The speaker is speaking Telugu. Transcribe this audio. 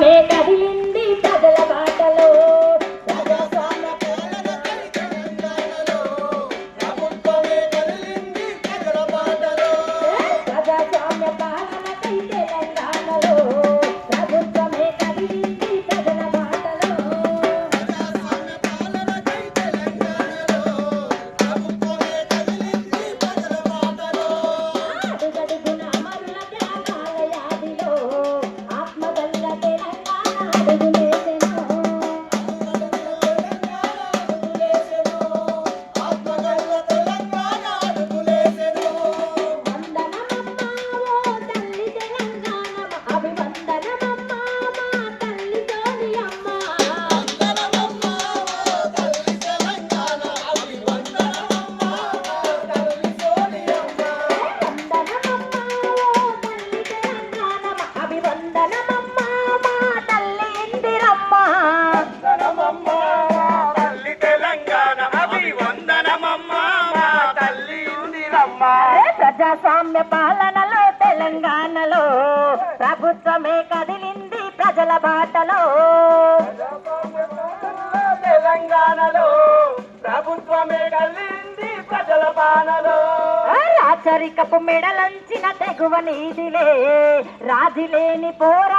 ప్రభుత్వమే కదిలింది ప్రజల బాటలో ప్రజాస్వామ్య పాలనకై తెలంగాణలో ప్రభుత్వమే కదిలింది ప్రజల బాటలో అడుగడుగున అమరుల త్యాగాల యాదిలో ఆత్మగల్ల తెలంగాణ అడుగులేసెను వందనమమ్మా ఓ తల్లి తెలంగాణ అభివందనమమ్మా మా తల్లి సోనియమ్మ వందనమమ్మా ఓ తల్లి తెలంగాణ అభివందనమమ్మా మా తల్లి సోనియమ్మ వందనమమ్మా ఓ తల్లి తెలంగాణ అభివందనమమ్మా మా తల్లి ఇందిరమ్మ వందనమమ్మా తల్లి తెలంగాణ అభివందనమమ్మా మా తల్లి ఇందిరమ్మ ప్రజాస్వామ్య పాలనలో తెలంగాణలో ప్రభుత్వమే కదిలింది ప్రజల బాటలో తెలంగాణలో ప్రభుత్వమే కలింది ప్రజల బాణలో రాచరికపు మెడలంచిన తెగువ నీదిలే రాజులేని పోర